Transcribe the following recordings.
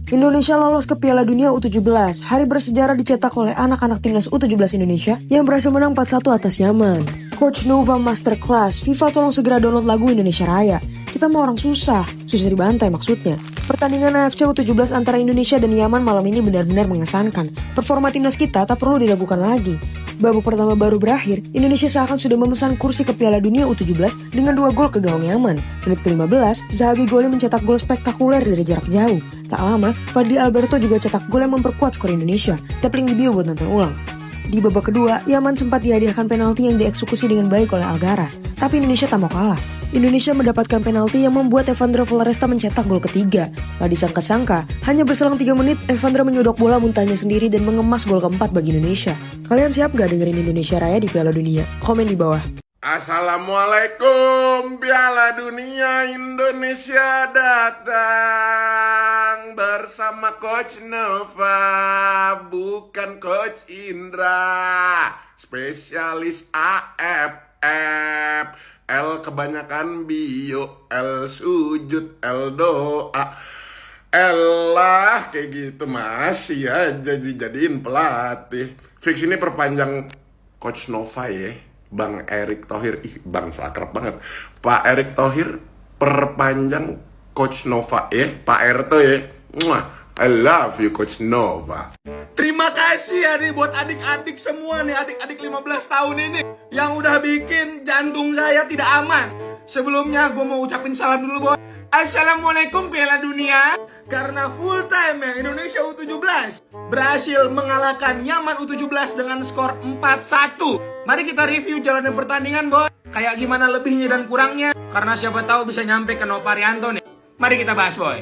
Indonesia lolos ke Piala Dunia U17. Hari bersejarah dicetak oleh anak-anak timnas U17 Indonesia yang berhasil menang 4-1 atas Yaman. Coach Nova Masterclass, FIFA tolong segera download lagu Indonesia Raya. Kita mau orang susah dibantai maksudnya. Pertandingan AFC U17 antara Indonesia dan Yaman malam ini benar-benar mengesankan. Performa timnas kita tak perlu diragukan lagi. Babak pertama baru berakhir, Indonesia seakan sudah memesan kursi ke Piala Dunia U17 dengan 2 gol ke gawang Yaman. Menit ke-15, Zahabi Goli mencetak gol spektakuler dari jarak jauh. Tak lama, Fadli Alberto juga cetak gol yang memperkuat skor Indonesia. Tap link di bio buat nonton ulang. Di babak kedua, Yaman sempat dihadiahkan penalti yang dieksekusi dengan baik oleh Algaras. Tapi Indonesia tak mau kalah. Indonesia mendapatkan penalti yang membuat Evandro Floresta mencetak gol ketiga. Tak disangka-sangka, hanya berselang 3 menit, Evandro menyodok bola muntahnya sendiri dan mengemas gol keempat bagi Indonesia. Kalian siap gak dengerin Indonesia Raya di Piala Dunia? Komen di bawah. Assalamualaikum, Piala Dunia Indonesia datang bersama Coach Nova, bukan Coach Indra, spesialis AFF. L kebanyakan bio, L sujud, L doa, L lah kayak gitu masih ya jadiin pelatih. Fix ini perpanjang Coach Nova ya, Bang Erick Thohir. Bang sakrap banget, Pak Erick Thohir perpanjang Coach Nova ya, Pak Erto ya. I love you Coach Nova. Terima kasih ya nih buat adik-adik semua nih, adik-adik 15 tahun ini yang udah bikin jantung saya tidak aman. Sebelumnya gue mau ucapin salam dulu, boy. Assalamualaikum Piala Dunia. Karena full time ya Indonesia U17 berhasil mengalahkan Yaman U17 dengan skor 4-1. Mari kita review jalannya pertandingan, boy. Kayak gimana lebihnya dan kurangnya, karena siapa tahu bisa nyampe ke Novarianto nih. Mari kita bahas, boy.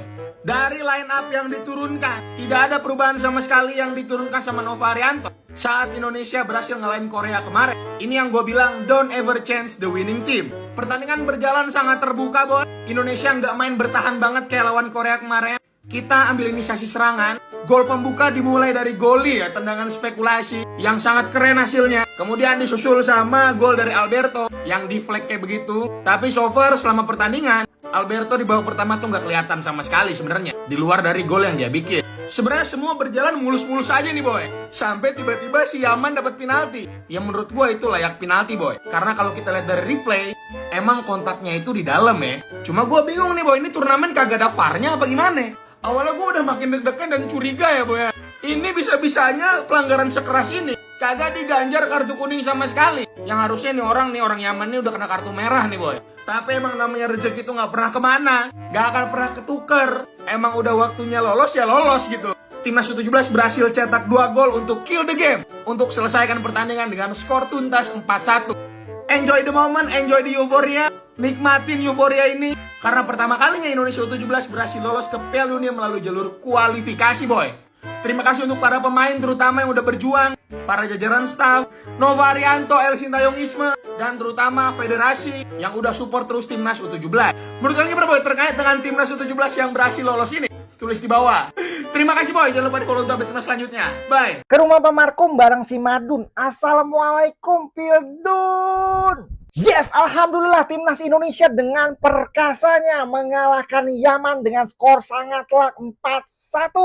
Dari line up yang diturunkan, tidak ada perubahan sama sekali yang diturunkan sama Novarianto saat Indonesia berhasil ngalahin Korea kemarin. Ini yang gue bilang, don't ever change the winning team. Pertandingan berjalan sangat terbuka, boy. Indonesia nggak main bertahan banget kayak lawan Korea kemarin. Kita ambil inisiasi serangan. Gol pembuka dimulai dari Goli ya, tendangan spekulasi yang sangat keren hasilnya. Kemudian disusul sama gol dari Alberto yang di flag kayak begitu. Tapi so far selama pertandingan, Alberto di babak pertama tuh nggak kelihatan sama sekali sebenarnya, di luar dari gol yang dia bikin. Sebenarnya semua berjalan mulus-mulus aja nih, boy. Sampai tiba-tiba si Yaman dapat penalti. Yang menurut gue itu layak penalti, boy. Karena kalau kita lihat dari replay, emang kontaknya itu di dalam ya. Cuma gue bingung nih, boy. Ini turnamen kagak ada VAR-nya apa gimana? Awalnya gue udah makin deg-degan dan curiga ya, boy. Ini bisa-bisanya pelanggaran sekeras ini kagak diganjar kartu kuning sama sekali. Yang harusnya nih orang Yaman nih udah kena kartu merah nih, boy. Tapi emang namanya rezeki itu gak pernah kemana, gak akan pernah ketuker. Emang udah waktunya lolos ya lolos gitu. Timnas U17 berhasil cetak 2 gol untuk kill the game, untuk selesaikan pertandingan dengan skor tuntas 4-1. Enjoy the moment, enjoy the euphoria. Nikmatin euforia ini, karena pertama kalinya Indonesia U17 berhasil lolos ke Piala Dunia melalui jalur kualifikasi, boy. Terima kasih untuk para pemain terutama yang udah berjuang, para jajaran staff, Novarianto, El Sintayong Isme, dan terutama federasi yang udah support terus timnas U17. Menurut kalian gimana, boy, terkait dengan timnas U17 yang berhasil lolos ini? Tulis di bawah. Terima kasih, boy. Jangan lupa di follow untuk update selanjutnya. Bye. Ke rumah Pak Markum bareng si Madun. Assalamualaikum Pildun. Yes, alhamdulillah timnas Indonesia dengan perkasanya mengalahkan Yaman dengan skor sangat telak 4-1.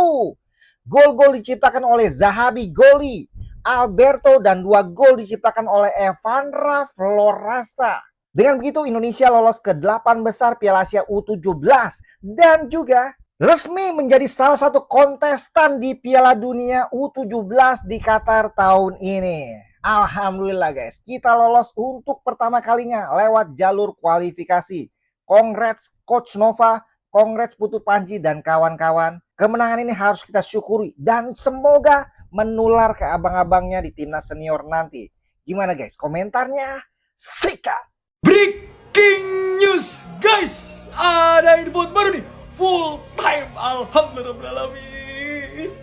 Gol-gol diciptakan oleh Zahabi Goli, Alberto, dan 2 gol diciptakan oleh Evandro Floresta. Dengan begitu Indonesia lolos ke 8 besar Piala Asia U17 dan juga resmi menjadi salah satu kontestan di Piala Dunia U17 di Qatar tahun ini. Alhamdulillah guys, kita lolos untuk pertama kalinya lewat jalur kualifikasi. Congrats Coach Nova, congrats Putu Panji dan kawan-kawan. Kemenangan ini harus kita syukuri dan semoga menular ke abang-abangnya di timnas senior nanti. Gimana guys komentarnya? Sikat! Breaking news, guys. Ada info baru nih. Full time, alhamdulillahirrahmanirrahim.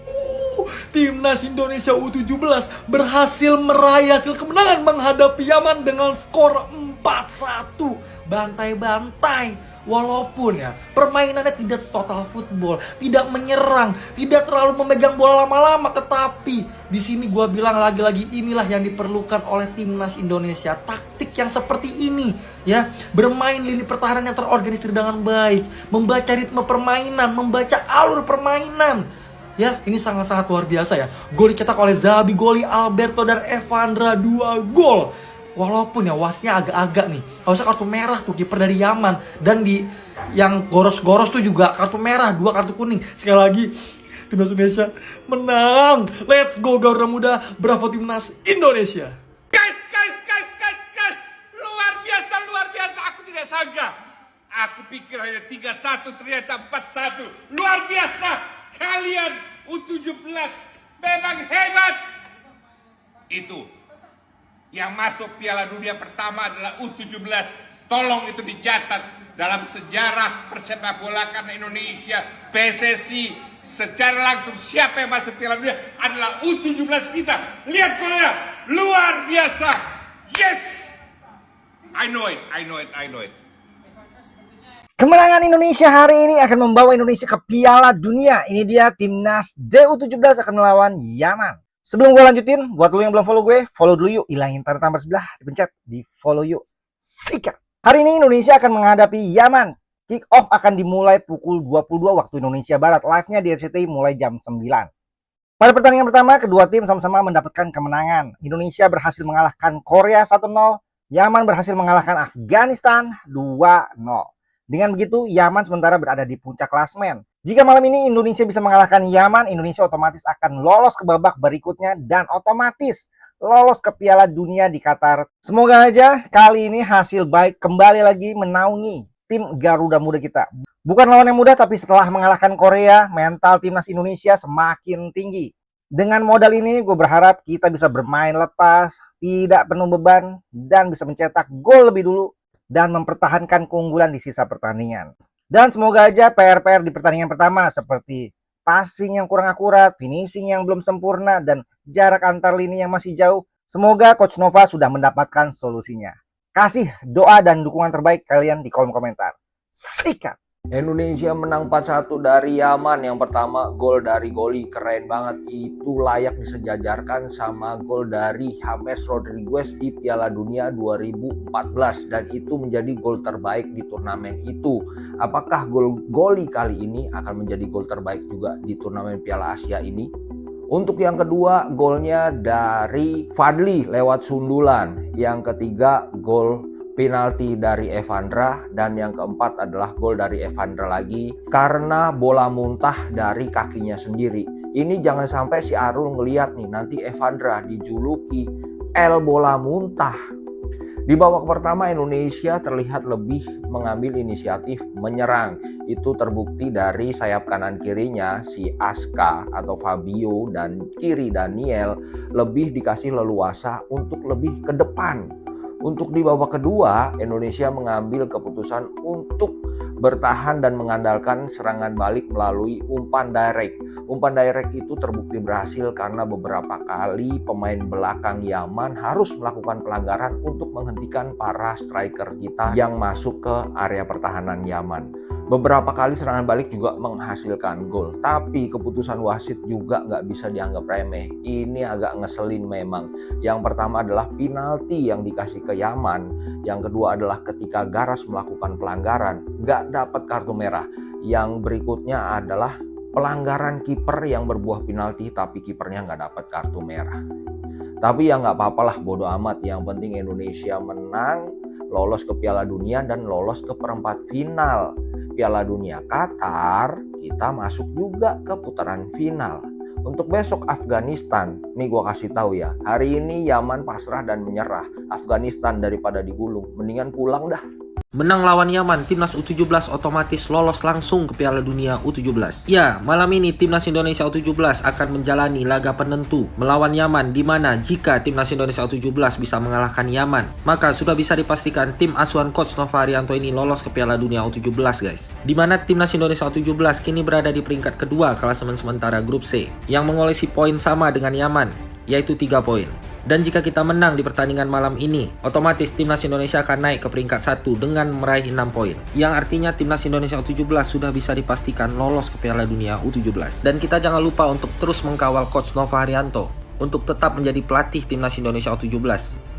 Timnas Indonesia U17 berhasil meraih hasil kemenangan menghadapi Yaman dengan skor 4-1, bantai-bantai. Walaupun ya permainannya tidak total football, tidak menyerang, tidak terlalu memegang bola lama-lama, tetapi di sini gue bilang lagi-lagi inilah yang diperlukan oleh timnas Indonesia. Taktik yang seperti ini ya, bermain lini pertahanan yang terorganisir dengan baik, membaca ritme permainan, membaca alur permainan. Ya, ini sangat-sangat luar biasa ya. Gol dicetak oleh Zabi, Goli, Alberto, dan Evandra, 2 gol. Walaupun ya wasnya agak-agak nih, harusnya kartu merah tuh kiper dari Yaman. Dan di yang goros-goros tuh juga kartu merah, 2 kartu kuning. Sekali lagi, timnas Indonesia menang. Let's go Garuda Muda, bravo timnas Indonesia. Guys. Luar biasa. Aku tidak sangka. Aku pikir hanya 3-1, ternyata 4-1. Luar biasa. Kalian U17 memang hebat. Itu yang masuk Piala Dunia pertama adalah U17. Tolong itu dicatat dalam sejarah persepak bolakan Indonesia. PSSI secara langsung siapa yang masuk Piala Dunia adalah U17 kita. Lihat golnya, luar biasa. Yes, I know it. Kemenangan Indonesia hari ini akan membawa Indonesia ke Piala Dunia. Ini dia timnas U17 akan melawan Yaman. Sebelum gue lanjutin, buat lo yang belum follow gue, follow dulu yuk. Hilangin tanda tambah sebelah, dipencet, di follow yuk. Sikat. Hari ini Indonesia akan menghadapi Yaman. Kick off akan dimulai pukul 22 waktu Indonesia Barat. Live-nya di RCTI mulai jam 9. Pada pertandingan pertama, kedua tim sama-sama mendapatkan kemenangan. Indonesia berhasil mengalahkan Korea 1-0. Yaman berhasil mengalahkan Afghanistan 2-0. Dengan begitu, Yaman sementara berada di puncak klasmen. Jika malam ini Indonesia bisa mengalahkan Yaman, Indonesia otomatis akan lolos ke babak berikutnya dan otomatis lolos ke Piala Dunia di Qatar. Semoga aja kali ini hasil baik kembali lagi menaungi tim Garuda Muda kita. Bukan lawan yang mudah, tapi setelah mengalahkan Korea, mental timnas Indonesia semakin tinggi. Dengan modal ini, gue berharap kita bisa bermain lepas, tidak penuh beban, dan bisa mencetak gol lebih dulu dan mempertahankan keunggulan di sisa pertandingan. Dan semoga aja PR-PR di pertandingan pertama seperti passing yang kurang akurat, finishing yang belum sempurna, dan jarak antar lini yang masih jauh, semoga Coach Nova sudah mendapatkan solusinya. Kasih doa dan dukungan terbaik kalian di kolom komentar. Sikat! Indonesia menang 4-1 dari Yaman. Yang pertama gol dari Goli, keren banget. Itu layak disejajarkan sama gol dari James Rodriguez di Piala Dunia 2014 dan itu menjadi gol terbaik di turnamen itu. Apakah gol Goli kali ini akan menjadi gol terbaik juga di turnamen Piala Asia ini? Untuk yang kedua, golnya dari Fadli lewat sundulan. Yang ketiga, gol penalti dari Evandra, dan yang keempat adalah gol dari Evandra lagi karena bola muntah dari kakinya sendiri. Ini jangan sampai si Arul ngeliat nih nanti Evandra dijuluki El bola muntah. Di babak pertama Indonesia terlihat lebih mengambil inisiatif menyerang. Itu terbukti dari sayap kanan kirinya si Aska atau Fabio dan kiri Daniel lebih dikasih leluasa untuk lebih ke depan. Untuk di babak kedua, Indonesia mengambil keputusan untuk bertahan dan mengandalkan serangan balik melalui umpan direct. Umpan direct itu terbukti berhasil karena beberapa kali pemain belakang Yaman harus melakukan pelanggaran untuk menghentikan para striker kita yang masuk ke area pertahanan Yaman. Beberapa kali serangan balik juga menghasilkan gol, tapi keputusan wasit juga nggak bisa dianggap remeh. Ini agak ngeselin memang. Yang pertama adalah penalti yang dikasih ke Yaman. Yang kedua adalah ketika Garas melakukan pelanggaran, nggak dapat kartu merah. Yang berikutnya adalah pelanggaran kiper yang berbuah penalti, tapi kipernya nggak dapat kartu merah. Tapi ya nggak apa-apalah, bodo amat. Yang penting Indonesia menang, lolos ke Piala Dunia dan lolos ke perempat final Piala Dunia Qatar. Kita masuk juga ke putaran final. Untuk besok Afghanistan, nih gua kasih tahu ya, hari ini Yaman pasrah dan menyerah. Afghanistan daripada digulung, mendingan pulang dah. Menang lawan Yaman, timnas U17 otomatis lolos langsung ke Piala Dunia U17. Ya, malam ini timnas Indonesia U17 akan menjalani laga penentu melawan Yaman, di mana jika timnas Indonesia U17 bisa mengalahkan Yaman, maka sudah bisa dipastikan tim asuhan Coach Nova Arianto ini lolos ke Piala Dunia U17 guys. Di mana timnas Indonesia U17 kini berada di peringkat kedua klasemen sementara grup C yang mengoleksi poin sama dengan Yaman, yaitu 3 poin. Dan jika kita menang di pertandingan malam ini, otomatis timnas Indonesia akan naik ke peringkat 1 dengan meraih 6 poin. Yang artinya timnas Indonesia U17 sudah bisa dipastikan lolos ke Piala Dunia U17. Dan kita jangan lupa untuk terus mengkawal Coach Nova Haryanto untuk tetap menjadi pelatih timnas Indonesia U17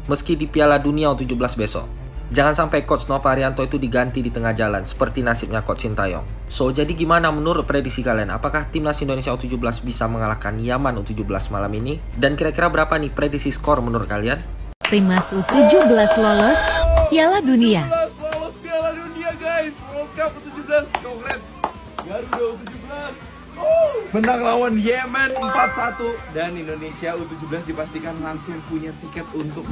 meski di Piala Dunia U17 besok. Jangan sampai Coach Nova Haryanto itu diganti di tengah jalan seperti nasibnya Coach Sintayong. So, jadi gimana menurut prediksi kalian? Apakah timnas Indonesia U17 bisa mengalahkan Yaman U17 malam ini? Dan kira-kira berapa nih prediksi skor menurut kalian? Timnas U17 lolos Piala Dunia. Lolos Piala Dunia guys, World Cup U17, congrats Garuda U17. Menang lawan Yemen 4-1 dan Indonesia U17 dipastikan langsung punya tiket untuk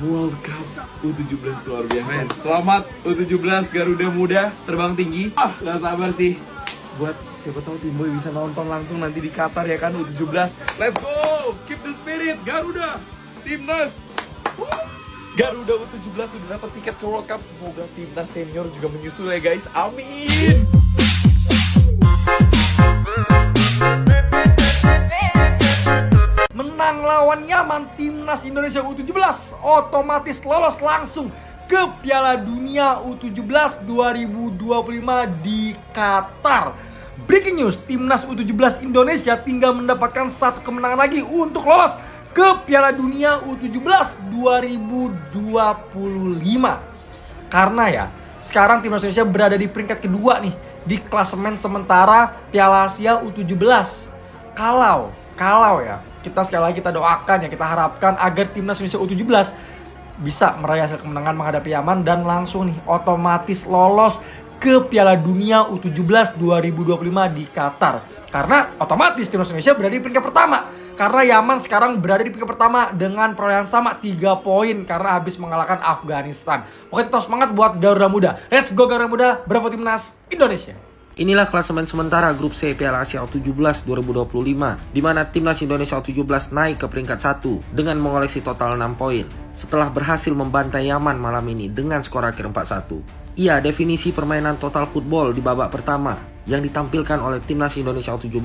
World Cup U17. Luar biasa. Selamat U17 Garuda Muda, terbang tinggi. Gak sabar sih buat siapa tahu tim boy bisa nonton langsung nanti di Qatar ya kan U17. Let's go, keep the spirit Garuda Timnas. Garuda U17 sudah dapat tiket ke World Cup. Semoga timnas senior juga menyusul ya guys. Amin. Menang lawan Yaman, timnas Indonesia U17 otomatis lolos langsung ke Piala Dunia U17 2025 di Qatar. Breaking news, timnas U17 Indonesia tinggal mendapatkan satu kemenangan lagi untuk lolos ke Piala Dunia U17 2025. Karena ya, sekarang timnas Indonesia berada di peringkat kedua nih di klasemen sementara Piala Asia U17. Kalau ya, kita sekali lagi kita doakan ya, kita harapkan agar timnas Indonesia U17 bisa meraih hasil kemenangan menghadapi Yaman dan langsung nih otomatis lolos ke Piala Dunia U17 2025 di Qatar. Karena otomatis timnas Indonesia berada di peringkat pertama. Karena Yaman sekarang berada di peringkat pertama dengan perolehan sama 3 poin karena habis mengalahkan Afghanistan. Oke, tetap semangat buat Garuda Muda. Let's go Garuda Muda, bravo timnas Indonesia. Inilah klasemen sementara grup C Piala Asia U17 2025, di mana timnas Indonesia U17 naik ke peringkat 1 dengan mengoleksi total 6 poin setelah berhasil membantai Yaman malam ini dengan skor akhir 4-1. Iya, definisi permainan total football di babak pertama yang ditampilkan oleh timnas Indonesia U17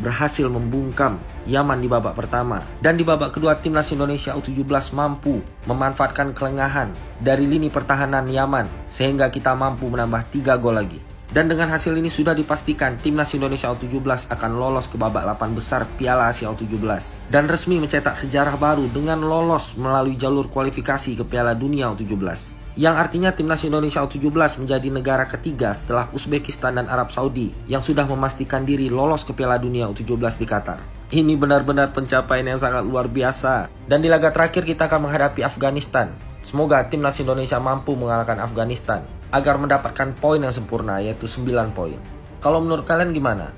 berhasil membungkam Yaman di babak pertama. Dan di babak kedua timnas Indonesia U17 mampu memanfaatkan kelengahan dari lini pertahanan Yaman sehingga kita mampu menambah 3 gol lagi. Dan dengan hasil ini sudah dipastikan timnas Indonesia U17 akan lolos ke babak 8 besar Piala Asia U17 dan resmi mencetak sejarah baru dengan lolos melalui jalur kualifikasi ke Piala Dunia U17. Yang artinya timnas Indonesia U17 menjadi negara ketiga setelah Uzbekistan dan Arab Saudi yang sudah memastikan diri lolos ke Piala Dunia U17 di Qatar. Ini benar-benar pencapaian yang sangat luar biasa. Dan di laga terakhir kita akan menghadapi Afghanistan. Semoga timnas Indonesia mampu mengalahkan Afghanistan agar mendapatkan poin yang sempurna, yaitu 9 poin. Kalau menurut kalian gimana?